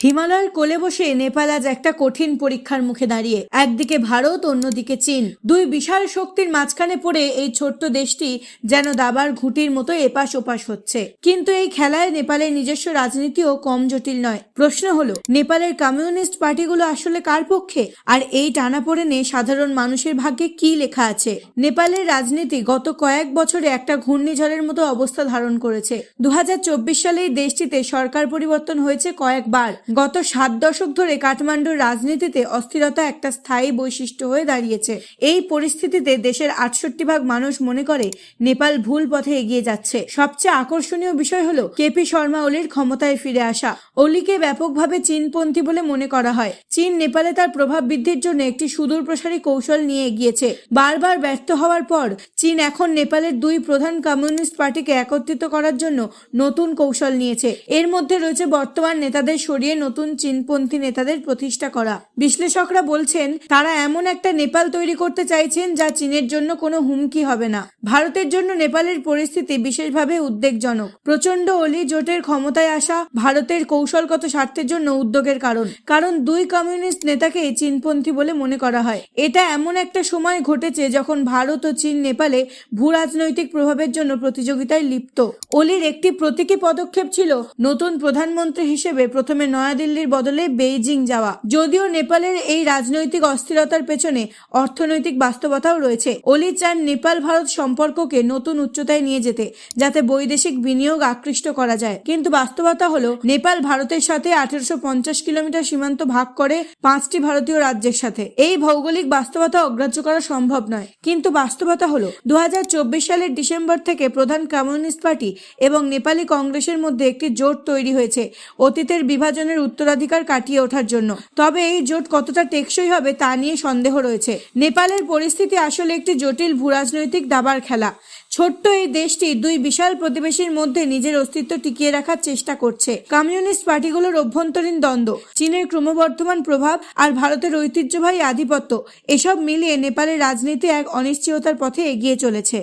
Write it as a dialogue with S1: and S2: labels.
S1: হিমালয়ের কোলে বসে নেপাল আজ একটা কঠিন পরীক্ষার মুখে দাঁড়িয়ে। একদিকে ভারত, অন্যদিকে চীন। দুই বিশাল শক্তির মাঝখানে পড়ে এই ছোট্ট দেশটি যেন দাবার ঘুঁটির মতো এপাশ ওপাশ হচ্ছে। কিন্তু এই খেলায় নেপালের নিজস্ব রাজনীতিও কম জটিল নয়। প্রশ্ন হলো, নেপালের কমিউনিস্ট পার্টিগুলো আসলে কার পক্ষে? আর এই টানাপোড়েনে সাধারণ মানুষের ভাগ্যে কি লেখা আছে? নেপালের রাজনীতি গত কয়েক বছরে একটা ঘূর্ণিঝড়ের মতো অবস্থা ধারণ করেছে। 2024 সালে এই দেশটিতে সরকার পরিবর্তন হয়েছে কয়েকবার। গত 7 দশক ধরে কাঠমান্ডুর রাজনীতিতে অস্থিরতা একটা স্থায়ী বৈশিষ্ট্য হয়ে দাঁড়িয়েছে। এই পরিস্থিতিতে দেশের 68% মানুষ মনে করে নেপাল ভুল পথে এগিয়ে যাচ্ছে। সবচেয়ে আকর্ষণীয় বিষয় হলো কেপি শর্মা ওলির ক্ষমতায় ফিরে আসা। ওলিকে ব্যাপকভাবে চীনপন্থী বলে মনে করা হয়। চীন নেপালে তার প্রভাব বৃদ্ধির জন্য একটি সুদূরপ্রসারী কৌশল নিয়ে এগিয়েছে। বারবার ব্যর্থ হওয়ার পর চীন এখন নেপালের দুই প্রধান কমিউনিস্ট পার্টিকে একত্রিত করার জন্য নতুন কৌশল নিয়েছে। এর মধ্যে রয়েছে বর্তমান নেতাদের সরিয়ে নতুন চীনপন্থী নেতাদের প্রতিষ্ঠা করা। বিশ্লেষকরা বলছেন, তারা এমন একটা নেপাল তৈরি করতে চাইছেন যা চীনের জন্য কোনো হুমকি হবে না। ভারতের জন্য নেপালের পরিস্থিতি বিশেষভাবে উদ্বেগজনক। প্রচন্ড অলি জোটের ক্ষমতায় আসা ভারতের কৌশলগত স্বার্থের জন্য উদ্বেগের কারণ দুই কমিউনিস্ট নেতাকে চীনপন্থী বলে মনে করা হয়। এটা এমন একটা সময় ঘটেছে যখন ভারত ও চীন নেপালে ভূ রাজনৈতিক প্রভাবের জন্য প্রতিযোগিতায় লিপ্ত। অলির একটি প্রতীকী পদক্ষেপ ছিল নতুন প্রধানমন্ত্রী হিসেবে প্রথমে নয়াদিল্লির বদলে বেইজিং যাওয়া। যদিও নেপালের এই রাজনৈতিক অস্থিরতার পেছনে অর্থনৈতিক বাস্তবতাও রয়েছে। অলি চান নেপাল ভারত সম্পর্ককে নতুন উচ্চতায় নিয়ে যেতে, যাতে বৈদেশিক বিনিয়োগ আকৃষ্ট করা যায়। কিন্তু বাস্তবতা হলো, নেপাল ভারতের সাথে 1850 কিলোমিটার সীমান্ত ভাগ করে 5টি ভারতীয় রাজ্যের সাথে। এই ভৌগোলিক বাস্তবতা অগ্রাহ্য করা সম্ভব নয়। কিন্তু বাস্তবতা হলো 2024 সালের ডিসেম্বর থেকে প্রধান কমিউনিস্ট পার্টি এবং নেপালি কংগ্রেসের মধ্যে একটি জোট তৈরি হয়েছে অতীতের বিভাজনের উত্তরাধিকার কাটিয়ে ওঠার জন্য। তবে এই জোট কতটা টেকসই হবে তা নিয়ে সন্দেহ রয়েছে। নেপালের পরিস্থিতি আসলে একটি জটিল ভূরাজনৈতিক দাবার খেলা। ছোট্ট এই দেশটি দুই বিশাল প্রতিবেশীর মধ্যে নিজের অস্তিত্ব টিকিয়ে রাখার চেষ্টা করছে। কমিউনিস্ট পার্টিগুলোর অভ্যন্তরীণ দ্বন্দ্ব, চীনের ক্রমবর্ধমান প্রভাব আর ভারতের ঐতিহ্যবাহী আধিপত্য, এসব মিলিয়ে নেপালের রাজনীতি এক অনিশ্চয়তার পথে এগিয়ে চলেছে।